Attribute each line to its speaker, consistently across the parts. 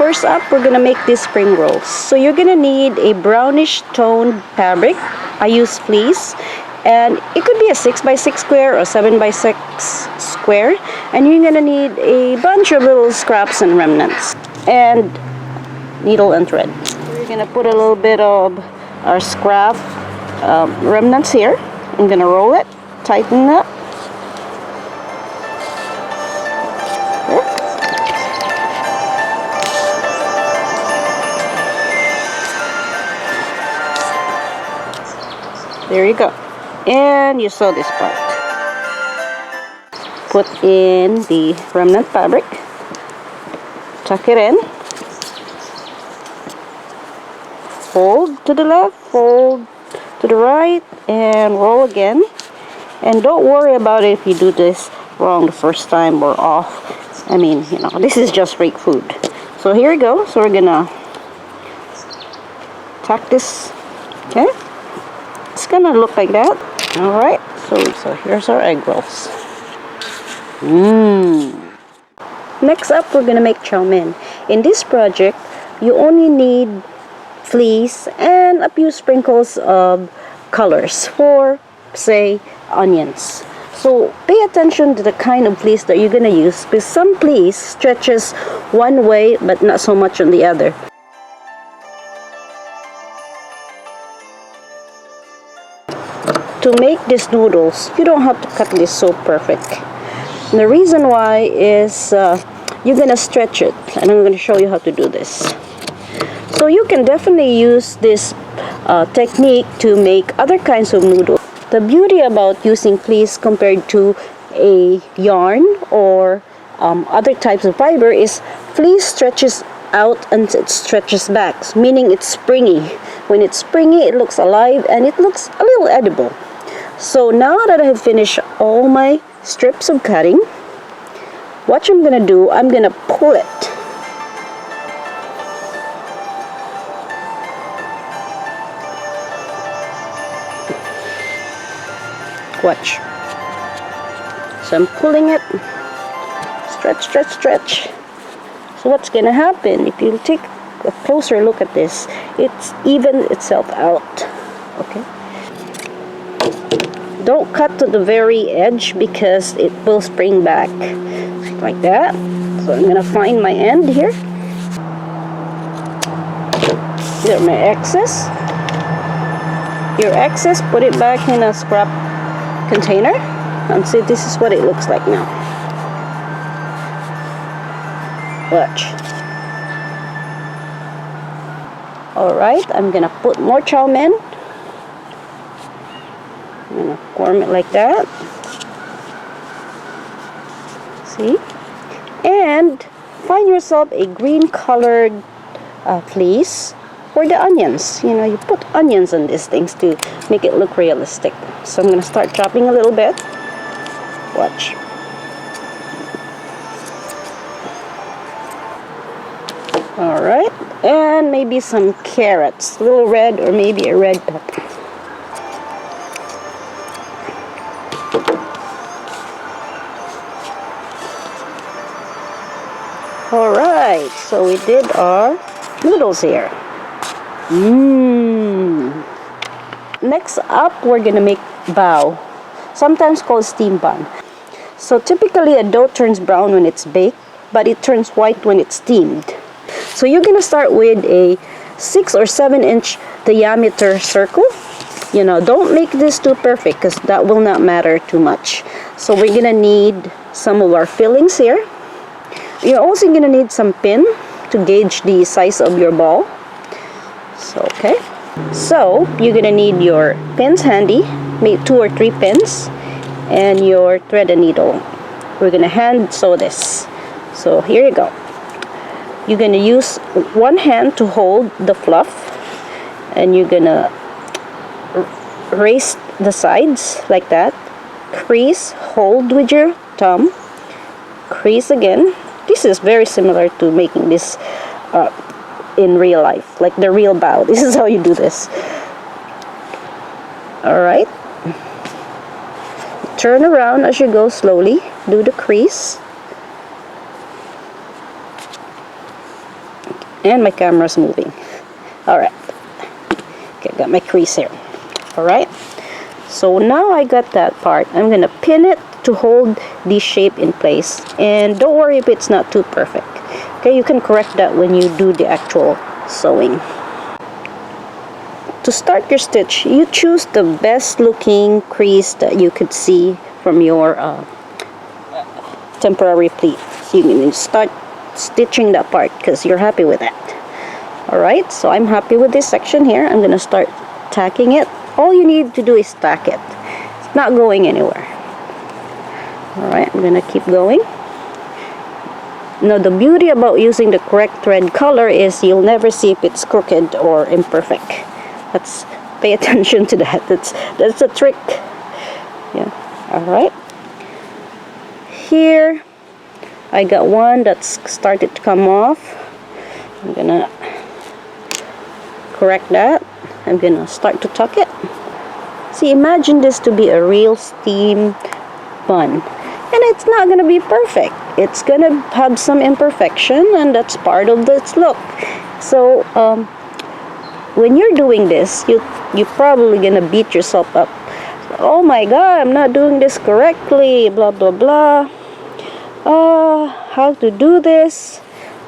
Speaker 1: first up, we're gonna make these spring rolls. So you're gonna need a brownish toned fabric. I use fleece, and it could be a 6x6 square or 7x6 square. And you're gonna need a bunch of little scraps and remnants, and needle and thread. We're gonna put a little bit of our scrap remnants here. I'm gonna roll it, tighten it. There you go. And you sew this part. Put in the remnant fabric. Tuck it in. Fold to the left, fold to the right, and roll again. And don't worry about it if you do this wrong the first time or off. I mean, you know, this is just fake food. So here we go. So we're gonna tuck this, okay? It's gonna look like that. All right, so here's our egg rolls. Next up, we're gonna make chow mein. In this project, you only need fleece and a few sprinkles of colors for, say, onions. So pay attention to the kind of fleece that you're gonna use, because some fleece stretches one way but not so much on the other. To make these noodles, you don't have to cut this so perfect. And the reason why is you're gonna stretch it, and I'm gonna show you how to do this. So you can definitely use this technique to make other kinds of noodles. The beauty about using fleece compared to a yarn or other types of fiber is fleece stretches out and it stretches back, meaning it's springy. When it's springy, it looks alive and it looks a little edible. So now that I have finished all my strips of cutting, what I'm gonna do, I'm gonna pull it. Watch. So I'm pulling it. Stretch, stretch, stretch. So what's gonna happen, if you take a closer look at this, it's even itself out. Okay. Don't cut to the very edge because it will spring back like that. So I'm gonna find my end here. Get my excess. Your excess, put it back in a scrap container, and see, this is what it looks like now. Watch. Alright, I'm gonna put more chow mein. I'm gonna form it like that. See? And find yourself a green colored fleece for the onions. You know, you put onions on these things to make it look realistic. So I'm gonna start chopping a little bit. Watch. Alright, and maybe some carrots, a little red or maybe a red pepper. Alright, so we did our noodles here. Next up, we're gonna make bao, sometimes called steam bun. So typically a dough turns brown when it's baked, but it turns white when it's steamed. So you're gonna start with a 6 or 7 inch diameter circle. You know, don't make this too perfect because that will not matter too much. So we're gonna need some of our fillings here. You're also gonna need some pin to gauge the size of your ball. So, okay. So you're gonna need your pins handy, maybe 2 or 3 pins, and your thread and needle. We're gonna hand sew this. So here you go. You're gonna use one hand to hold the fluff, and you're gonna raise the sides like that. Crease, hold with your thumb, crease again. This is very similar to making this in real life, like the real bao. This is how you do this. Alright. Turn around as you go slowly. Do the crease. And my camera's moving. Alright. Okay, got my crease here. Alright. So now I got that part. I'm gonna pin it to hold the shape in place. And don't worry if it's not too perfect. Okay, you can correct that when you do the actual sewing. To start your stitch, you choose the best looking crease that you could see from your temporary pleat. So you can start stitching that part because you're happy with that. Alright, so I'm happy with this section here. I'm going to start tacking it. All you need to do is tack it. It's not going anywhere. Alright, I'm going to keep going. Now the beauty about using the correct thread color is you'll never see if it's crooked or imperfect. Let's pay attention to that. That's a trick. Yeah. Alright. Here I got one that's started to come off. I'm gonna correct that. I'm gonna start to tuck it. See, imagine this to be a real steam bun. And it's not gonna be perfect. It's gonna have some imperfection, and that's part of its look. So when you're doing this, you're probably gonna beat yourself up. Oh my god, I'm not doing this correctly, blah blah blah. How to do this?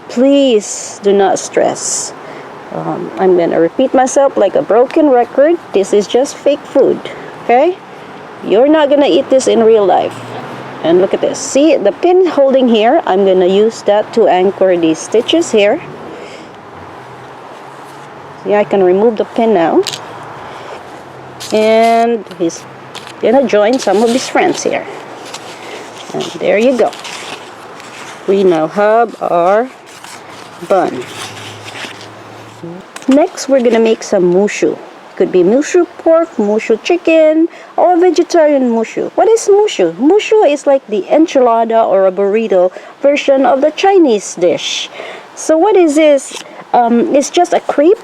Speaker 1: Please do not stress. I'm gonna repeat myself like a broken record. This is just fake food, okay? You're not gonna eat this in real life. And look at this. See the pin holding here? I'm gonna use that to anchor these stitches here. See, I can remove the pin now. And he's gonna join some of his friends here. And there you go. We now have our bun. Next, we're gonna make some mushu. Could be mushu pork, mushu chicken, or vegetarian mushu. What is mushu? Mushu is like the enchilada or a burrito version of the Chinese dish. So what is this? It's just a crepe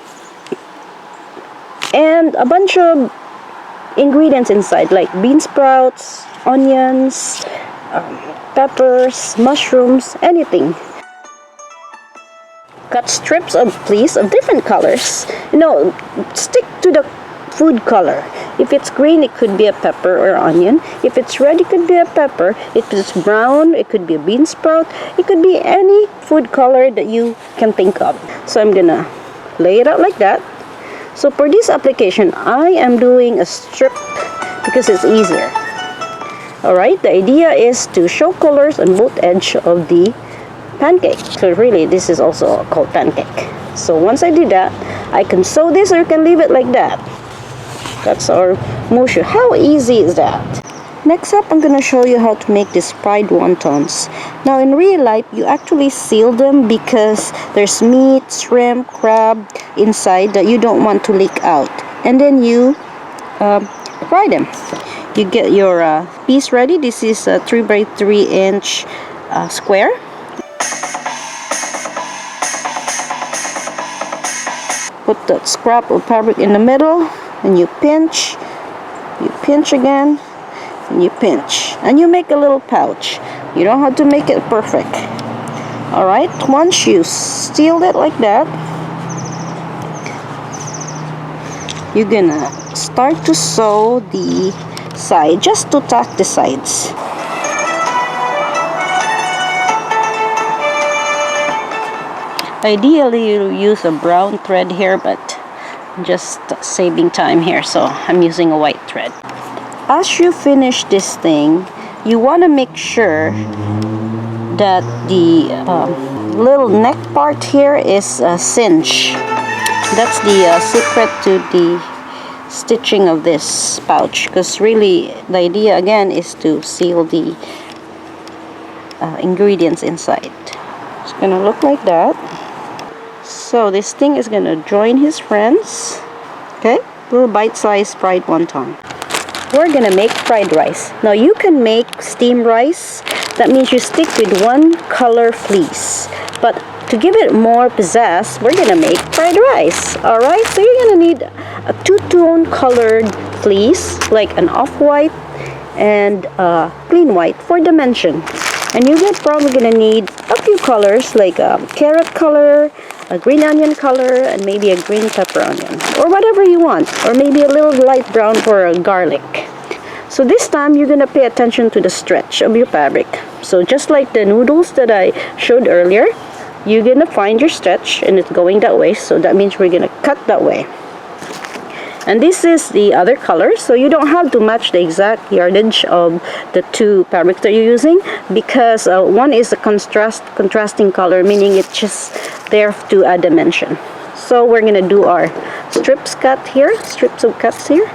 Speaker 1: and a bunch of ingredients inside, like bean sprouts, onions, peppers, mushrooms, anything. Cut strips of fleece of different colors. Stick to the food color. If it's green, it could be a pepper or onion. If it's red, it could be a pepper. If it's brown, it could be a bean sprout. It could be any food color that you can think of. So I'm gonna lay it out like that. So for this application, I am doing a strip because it's easier. Alright, the idea is to show colors on both edges of the pancake. So really, this is also called pancake. So once I do that, I can sew this or you can leave it like that. That's our mushu. How easy is that? Next up, I'm going to show you how to make these fried wontons. Now in real life, you actually seal them because there's meat, shrimp, crab inside that you don't want to leak out. And then you fry them. You get your piece ready. This is a 3 by 3 inch square. Put that scrap of fabric in the middle, and you pinch again, and you pinch, and you make a little pouch. You don't have to make it perfect. Alright, once you seal it like that, you're gonna start to sew the side, just to tack the sides. Ideally, you use a brown thread here, but I'm just saving time here, so I'm using a white thread. As you finish this thing, you want to make sure that the little neck part here is cinched. That's the secret to the stitching of this pouch, because really the idea again is to seal the ingredients inside. It's gonna look like that. So this thing is gonna join his friends. Okay, little bite-sized fried wonton. We're gonna make fried rice. Now you can make steamed rice. That means you stick with one color fleece. But to give it more pizzazz, we're gonna make fried rice. Alright, so you're gonna need a two-tone colored fleece, like an off-white and clean white for dimension. And you're probably gonna need a few colors, like carrot color, a green onion color and maybe a green pepper onion, or whatever you want, or maybe a little light brown for a garlic. So this time you're gonna pay attention to the stretch of your fabric. So just like the noodles that I showed earlier, you're gonna find your stretch and it's going that way, so that means we're gonna cut that way. And this is the other color, so you don't have to match the exact yardage of the two fabrics that you're using, because one is a contrasting color, meaning it's just there to add dimension. So we're gonna do our strips of cuts here.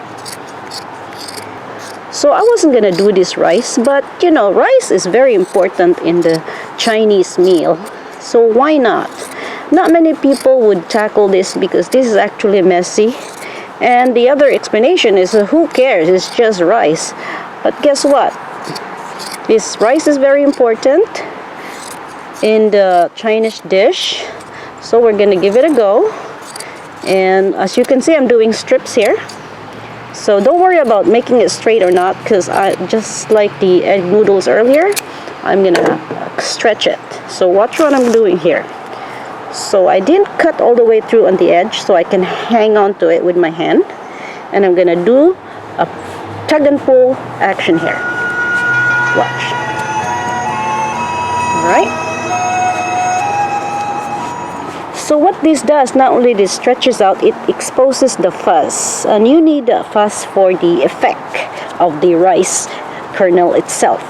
Speaker 1: So I wasn't gonna do this rice, but you know, rice is very important in the Chinese meal, so why not? Not many people would tackle this because this is actually messy. And the other explanation is who cares, it's just rice. But guess what? This rice is very important in the Chinese dish. So we're gonna give it a go. And as you can see, I'm doing strips here. So don't worry about making it straight or not, because I just like the egg noodles earlier, I'm gonna stretch it. So watch what I'm doing here. So I didn't cut all the way through on the edge, so I can hang on to it with my hand. And I'm gonna do a tug and pull action here. Watch. Alright. So what this does, not only this stretches out, it exposes the fuzz. And you need a fuzz for the effect of the rice kernel itself.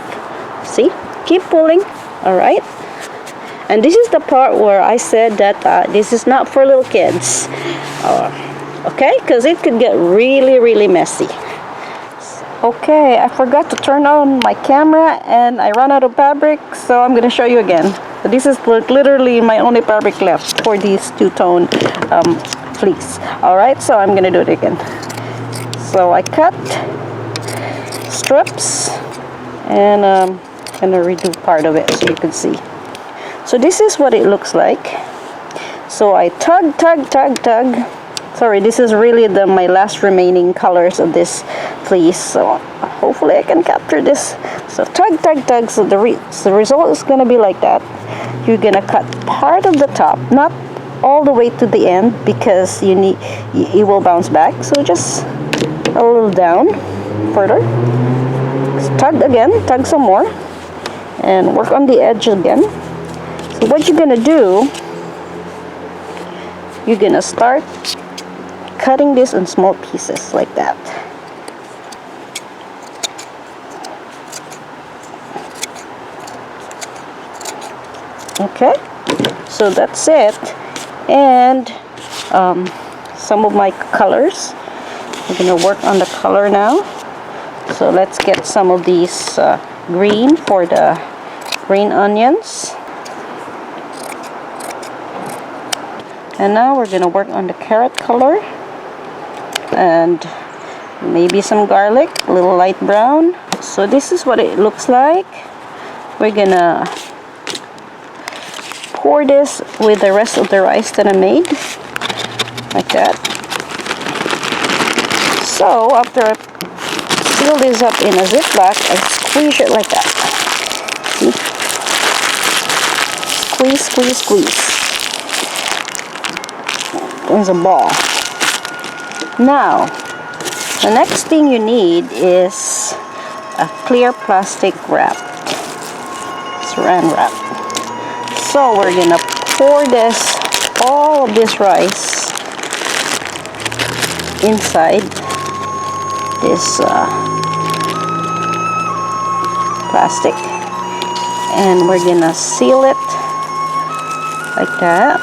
Speaker 1: See? Keep pulling. Alright. And this is the part where I said that this is not for little kids. Okay? Because it could get really, really messy. Okay, I forgot to turn on my camera and I ran out of fabric, so I'm going to show you again. This is literally my only fabric left for these two-tone fleece. Alright, so I'm going to do it again. So I cut strips and I'm going to redo part of it so you can see. So this is what it looks like. So I tug. Sorry, this is really my last remaining colors of this fleece. So hopefully I can capture this. So tug. So the result is gonna be like that. You're gonna cut part of the top, not all the way to the end, because it will bounce back. So just a little down further. Tug some more, and work on the edge again. So what you're gonna do, you're gonna start cutting this in small pieces like that. Okay, so that's it. And some of my colors, we're gonna work on the color now. So let's get some of these green for the green onions. And now we're going to work on the carrot color and maybe some garlic, a little light brown. So this is what it looks like. We're going to pour this with the rest of the rice that I made, like that. So after I seal this up in a Ziploc, I squeeze it like that. See? Squeeze. There's a ball. Now, the next thing you need is a clear plastic wrap, saran wrap. So we're gonna pour all of this rice inside this plastic, and we're gonna seal it like that.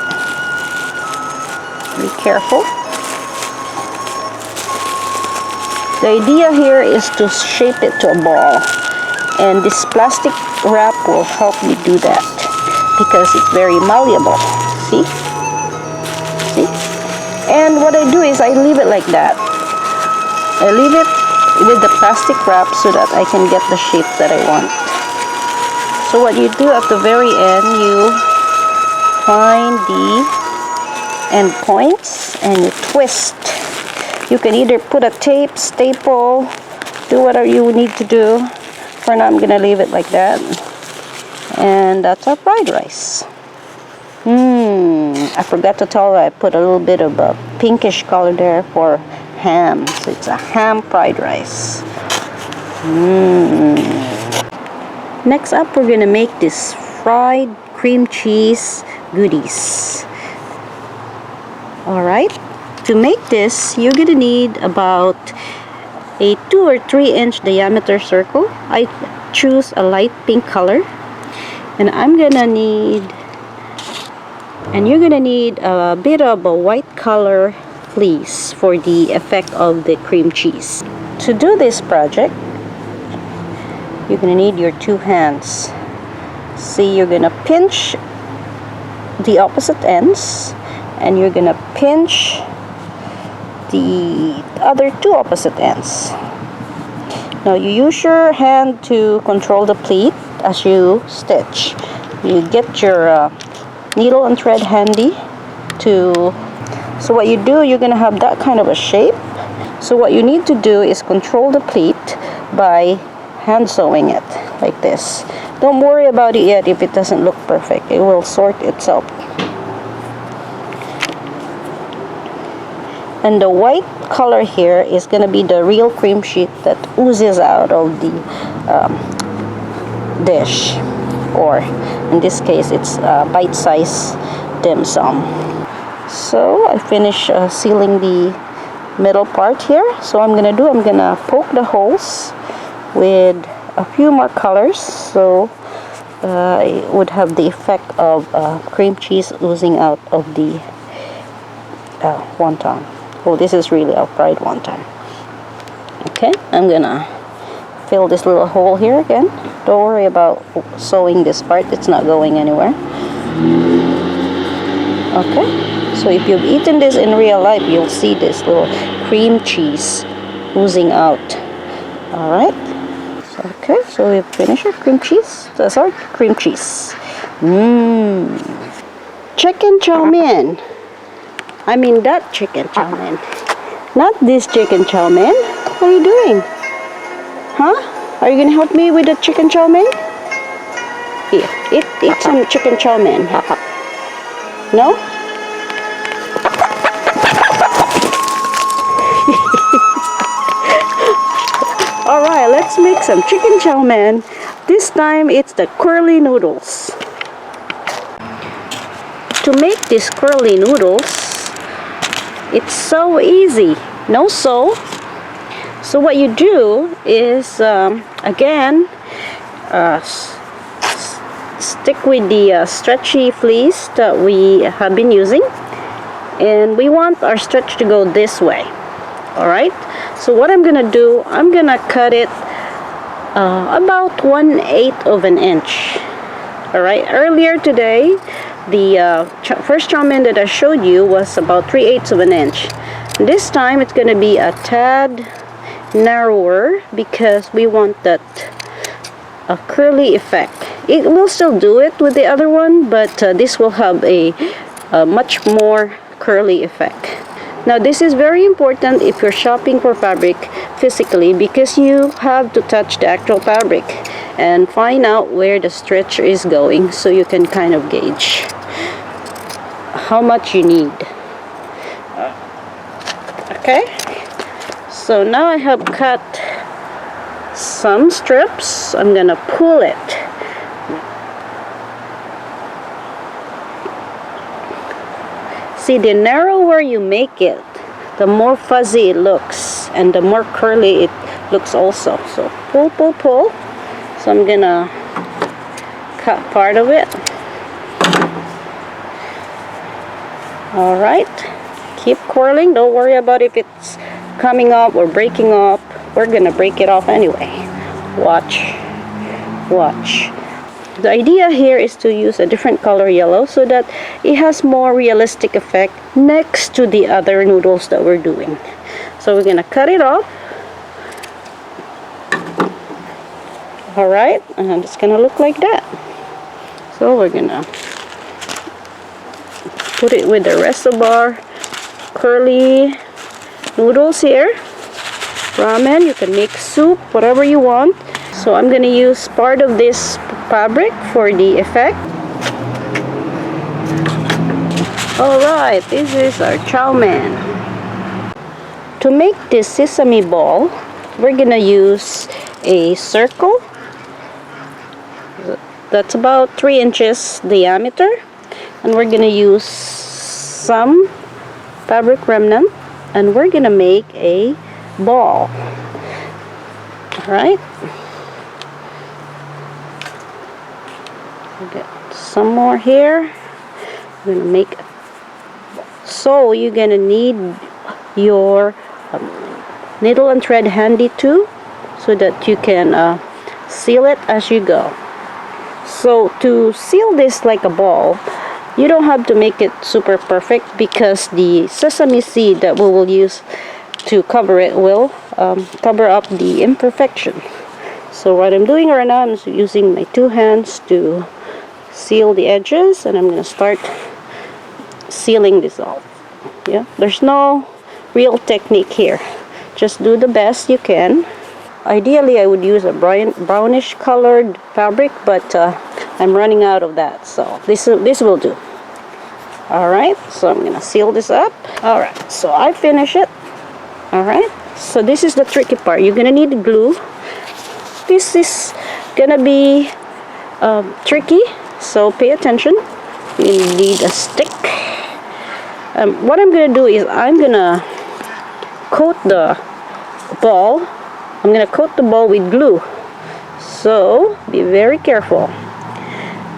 Speaker 1: Be careful. The idea here is to shape it to a ball, and this plastic wrap will help me do that because it's very malleable. See? And what I do is I leave it like that. I leave it with the plastic wrap so that I can get the shape that I want. So what you do at the very end, you find the end points and you twist. You can either put a tape, staple, do whatever you need to do. For now, I'm gonna leave it like that. And that's our fried rice. I forgot to tell you, I put a little bit of a pinkish color there for ham. So it's a ham fried rice. Next up, we're gonna make this fried cream cheese goodies. Alright, to make this, you're gonna need about a 2 or 3 inch diameter circle. I choose a light pink color. And you're gonna need a bit of a white color fleece for the effect of the cream cheese. To do this project, you're gonna need your 2 hands. See, you're gonna pinch the opposite ends, and you're gonna pinch the other 2 opposite ends. Now you use your hand to control the pleat as you stitch. You get your needle and thread handy so what you do, you're gonna have that kind of a shape. So what you need to do is control the pleat by hand sewing it like this. Don't worry about it yet if it doesn't look perfect. It will sort itself. And the white color here is going to be the real cream sheet that oozes out of the dish. Or in this case, it's bite-sized dim sum. So I finished sealing the middle part here. So I'm going to poke the holes with a few more colors. So it would have the effect of cream cheese oozing out of the wonton. Oh, this is really a fried wonton. Okay, I'm gonna fill this little hole here again. Don't worry about sewing this part, it's not going anywhere. Okay, so if you've eaten this in real life, you'll see this little cream cheese oozing out. Alright, okay, so we've finished our cream cheese. That's our cream cheese. Chicken chow mein. I mean that chicken chow mein. Not this chicken chow mein. What are you doing? Huh? Are you going to help me with the chicken chow mein? Here, eat some chicken chow mein. No? Alright, let's make some chicken chow mein. This time it's the curly noodles. To make these curly noodles, it's so easy. No sew. So what you do is, again, stick with the stretchy fleece that we have been using. And we want our stretch to go this way. Alright? So what I'm going to do, I'm going to cut it about 1/8 of an inch. Alright? Earlier today, the first chow mein that I showed you was about 3/8 of an inch. This time it's going to be a tad narrower because we want that curly effect. It will still do it with the other one, but this will have a much more curly effect. Now this is very important if you're shopping for fabric physically, because you have to touch the actual fabric and find out where the stretch is going, so you can kind of gauge how much you need. Okay, so now I have cut some strips. I'm gonna pull it. See, the narrower you make it, the more fuzzy it looks and the more curly it looks also. So pull, pull, pull. So I'm gonna cut part of it. Alright, keep curling. Don't worry about if it's coming up or breaking up. We're gonna break it off anyway. Watch. Watch. The idea here is to use a different color yellow so that it has more realistic effect next to the other noodles that we're doing. So we're gonna cut it off. Alright, and it's gonna look like that. So we're gonna put it with the rest of our curly noodles here. Ramen, you can make soup, whatever you want. So I'm gonna use part of this fabric for the effect. Alright, this is our chow mein. To make this sesame ball, we're gonna use a circle that's about 3 inches diameter, and we're gonna use some fabric remnant, and we're gonna make a ball. Alright, get some more here. I'm gonna make, so you're gonna need your needle and thread handy too, so that you can seal it as you go. So to seal this like a ball, you don't have to make it super perfect, because the sesame seed that we will use to cover it will cover up the imperfection. So what I'm doing right now, I'm using my 2 hands to seal the edges, and I'm going to start sealing this off. Yeah, there's no real technique here. Just do the best you can. Ideally, I would use a brownish colored fabric, but I'm running out of that, so this will do. Alright, so I'm gonna seal this up. Alright, so I finish it. Alright, so this is the tricky part. You're gonna need glue. This is gonna be tricky, so pay attention. You need a stick. What I'm gonna do is I'm gonna coat the ball. I'm gonna coat the ball with glue, so be very careful.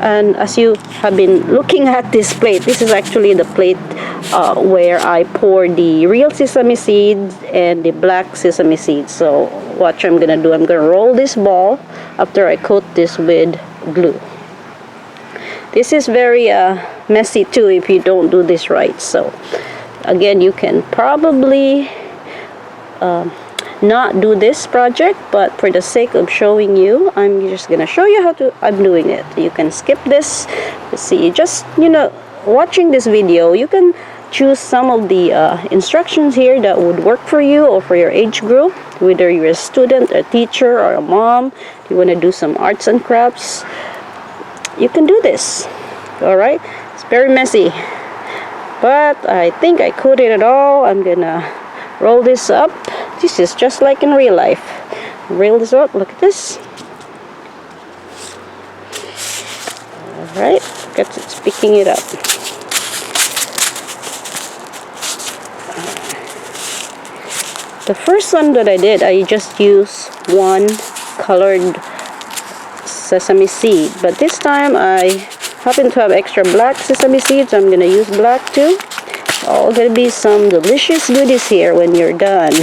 Speaker 1: And as you have been looking at this plate, this is actually the plate where I pour the real sesame seeds and the black sesame seeds. So what I'm gonna do, I'm gonna roll this ball after I coat this with glue. This is very messy too if you don't do this right. So again, you can probably not do this project, but for the sake of showing you, I'm just gonna show you how I'm doing it. You can skip this. See, just watching this video, you can choose some of the instructions here that would work for you or for your age group, whether you're a student, a teacher, or a mom. You want to do some arts and crafts, you can do this. Alright, it's very messy, but I think I coated it all. I'm gonna roll this up. This is just like in real life. Roll this up, look at this. Alright, look at it's picking it up. The first one that I did, I just used one colored sesame seed, but this time I happen to have extra black sesame seeds. I'm gonna use black too. All gonna be some delicious goodies here when you're done.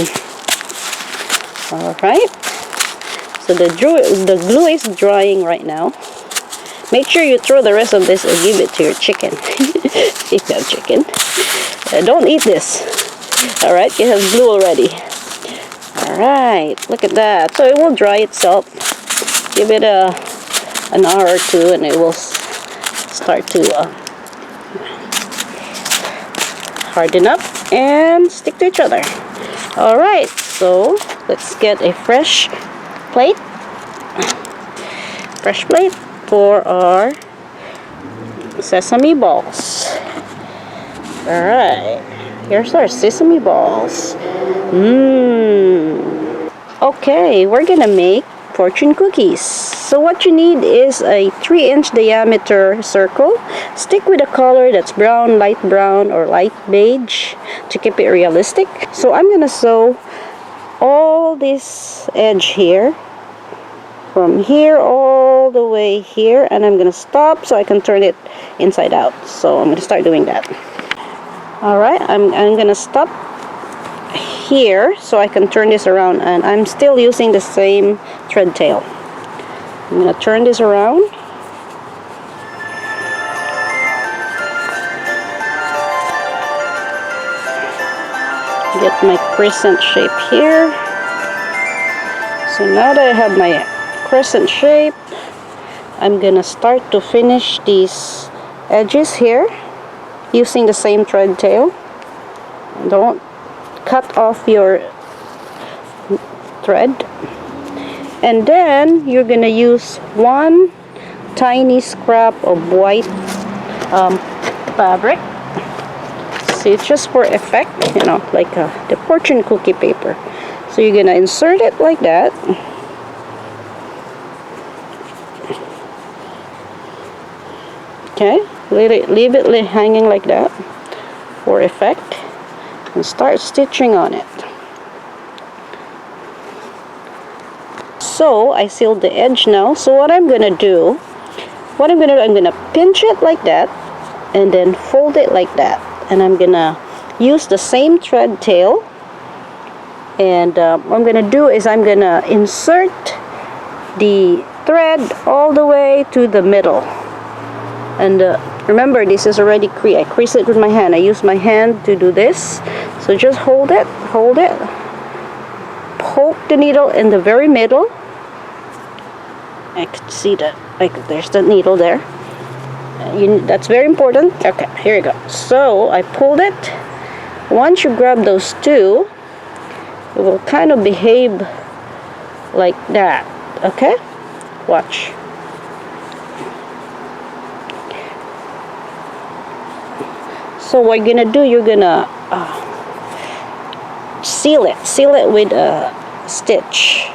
Speaker 1: Alright, so the glue is drying right now. Make sure you throw the rest of this and give it to your chicken. If you have chicken. Don't eat this. Alright, it has glue already. Alright, look at that. So it will dry itself. Give it an hour or two and it will start to harden up and stick to each other. Alright, so let's get a fresh plate for our sesame balls. Alright, here's our sesame balls. Okay, we're gonna make fortune cookies. So what you need is a 3-inch diameter circle. Stick with a color that's brown, light brown, or light beige to keep it realistic. So I'm gonna sew all this edge here, from here all the way here, and I'm gonna stop so I can turn it inside out. So I'm gonna start doing that. Alright, I'm gonna stop here so I can turn this around, and I'm still using the same thread tail. I'm gonna turn this around. Get my crescent shape here. So now that I have my crescent shape, I'm gonna start to finish these edges here using the same thread tail. Don't cut off your thread. And then you're gonna use one tiny scrap of white fabric. See, it's just for effect, you know, like the fortune cookie paper. So you're gonna insert it like that. Okay, leave it hanging like that for effect, and start stitching on it. So I sealed the edge now. So what I'm gonna do, I'm gonna pinch it like that, and then fold it like that, and I'm gonna use the same thread tail. And what I'm gonna do is I'm gonna insert the thread all the way to the middle. And remember, this is already I crease it with my hand. I use my hand to do this. So just hold it, poke the needle in the very middle. I could see that, like, there's the needle there. That's very important. Okay, here you go. So I pulled it. Once you grab those two, it will kind of behave like that. Okay, watch. So what you're gonna do, you're gonna seal it with a stitch.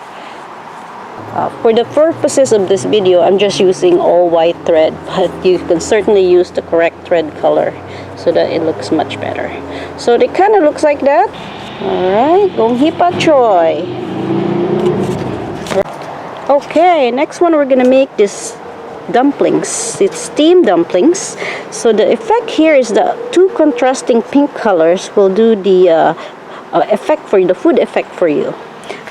Speaker 1: For the purposes of this video, I'm just using all white thread, but you can certainly use the correct thread color so that it looks much better. So it kind of looks like that. Alright, gong hipa choy. Okay, next one we're gonna make this dumplings. It's steamed dumplings. So the effect here is the two contrasting pink colors will do the effect for you, the food effect for you.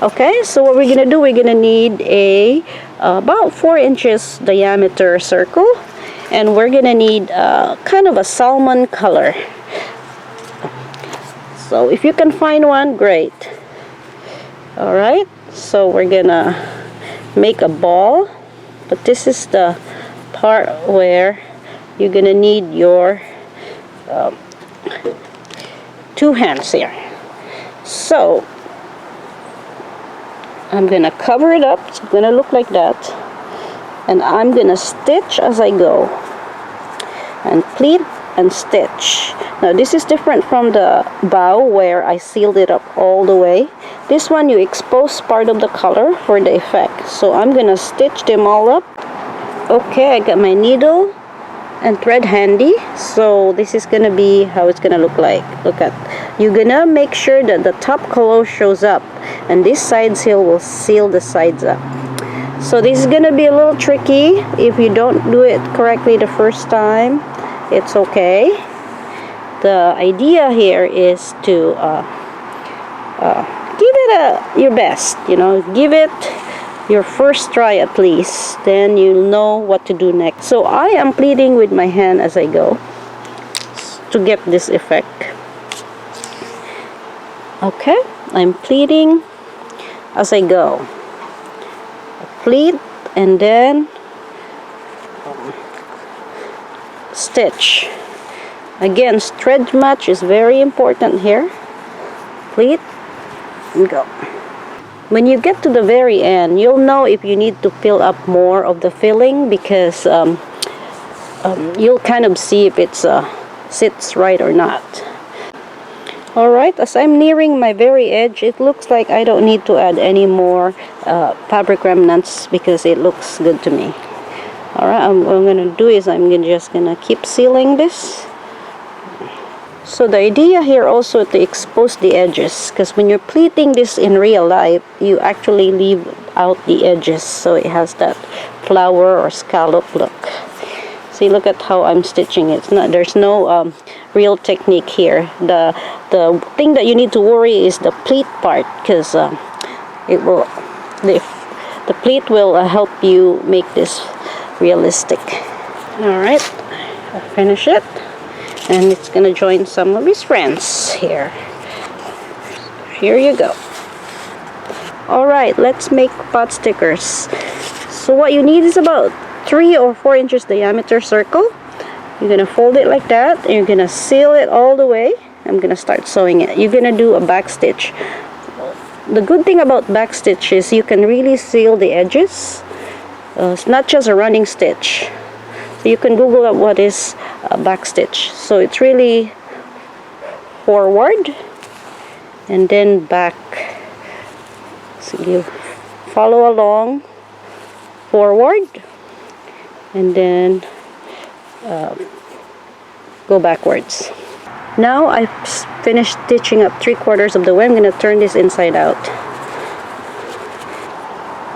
Speaker 1: Okay, so what we're gonna do, we're gonna need a about 4 inches diameter circle, and we're gonna need kind of a salmon color. So if you can find one, great. All right, so we're gonna make a ball, but this is the part where you're gonna need your 2 hands here. So I'm gonna cover it up. It's gonna look like that, and I'm gonna stitch as I go, and pleat and stitch. Now this is different from the bow where I sealed it up all the way. This one you expose part of the color for the effect. So I'm gonna stitch them all up. Okay, I got my needle and thread handy. So this is gonna be how it's gonna look like. Look at, you're gonna make sure that the top color shows up, and this side seal will seal the sides up. So this is gonna be a little tricky if you don't do it correctly the first time. It's okay. The idea here is to give it your best, you know, give it your first try at least, then you'll know what to do next. So I am pleating with my hand as I go to get this effect. Okay, I'm pleating as I go. Pleat and then stitch. Again, thread match is very important here. Pleat and go. When you get to the very end, you'll know if you need to fill up more of the filling, because you'll kind of see if it's sits right or not. Alright, as I'm nearing my very edge, it looks like I don't need to add any more fabric remnants because it looks good to me. Alright, what I'm going to do is I'm just going to keep sealing this. So the idea here also to expose the edges, because when you're pleating this in real life, you actually leave out the edges so it has that flower or scallop look. See, look at how I'm stitching it. There's no real technique here. The thing that you need to worry is the pleat part, because the pleat will help you make this realistic. Alright, I'll finish it, and it's gonna join some of his friends here. Here you go. Alright, let's make pot stickers. So what you need is about 3 or 4 inches diameter circle. You're gonna fold it like that, and you're gonna seal it all the way. I'm gonna start sewing it. You're gonna do a back stitch. The good thing about back stitch is you can really seal the edges. It's not just a running stitch. So you can Google up what is a back stitch. So it's really forward and then back. So you follow along, forward, and then go backwards. Now I've finished stitching up 3/4 of the way. I'm going to turn this inside out.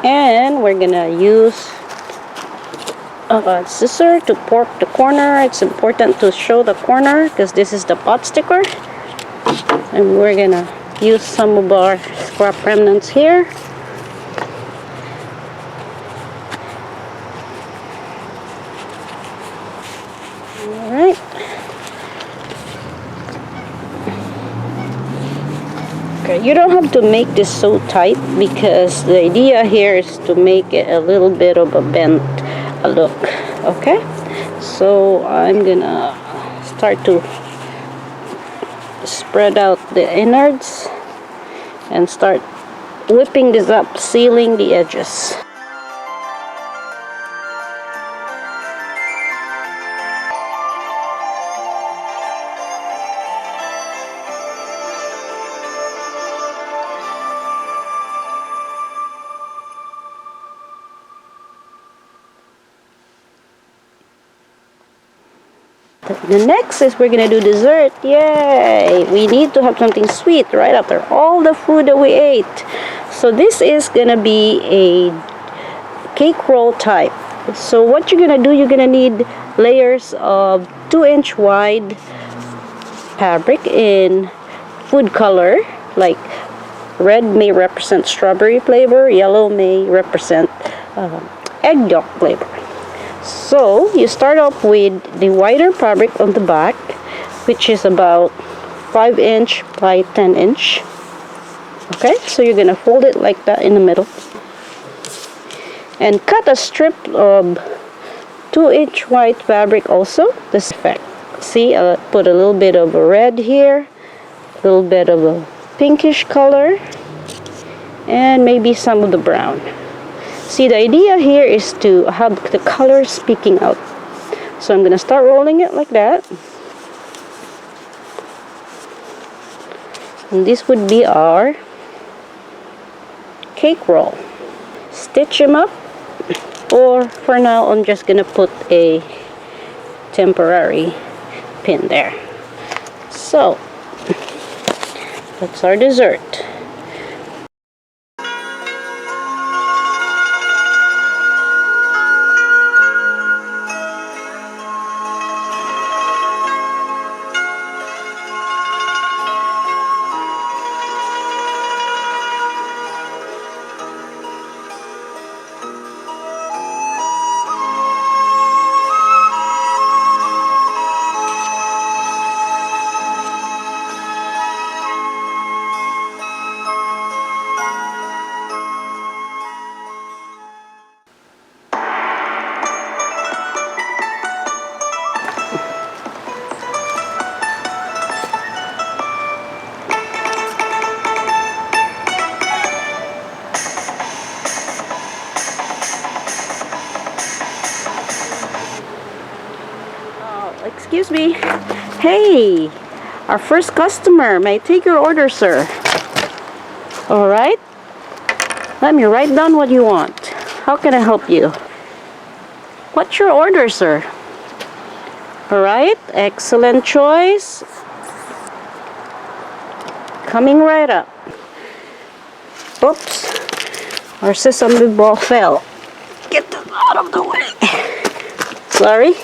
Speaker 1: And we're going to use a scissor to pork the corner. It's important to show the corner because this is the pot sticker. And we're going to use some of our scrap remnants here. Alright. Okay, you don't have to make this so tight because the idea here is to make it a little bit of a bent look. Okay, so I'm gonna start to spread out the innards and start whipping this up, sealing the edges. The next is we're gonna do dessert. Yay! We need to have something sweet right after all the food that we ate. So this is gonna be a cake roll type. So what you're gonna do, you're gonna need layers of 2-inch wide fabric in food color. Like red may represent strawberry flavor, yellow may represent egg yolk flavor. So you start off with the wider fabric on the back, which is about 5-inch by 10-inch. Okay, so you're gonna fold it like that in the middle and cut a strip of 2-inch white fabric also. This effect. See, I'll put a little bit of a red here, a little bit of a pinkish color, and maybe some of the brown. See, the idea here is to have the colors peeking out. So I'm going to start rolling it like that. And this would be our cake roll. Stitch them up. Or for now, I'm just going to put a temporary pin there. So, that's our dessert. Excuse me. Hey, our first customer. May I take your order, sir? All right. Let me write down what you want. How can I help you? What's your order, sir? All right. Excellent choice. Coming right up. Oops. Our sesame ball fell. Get that out of the way. Sorry.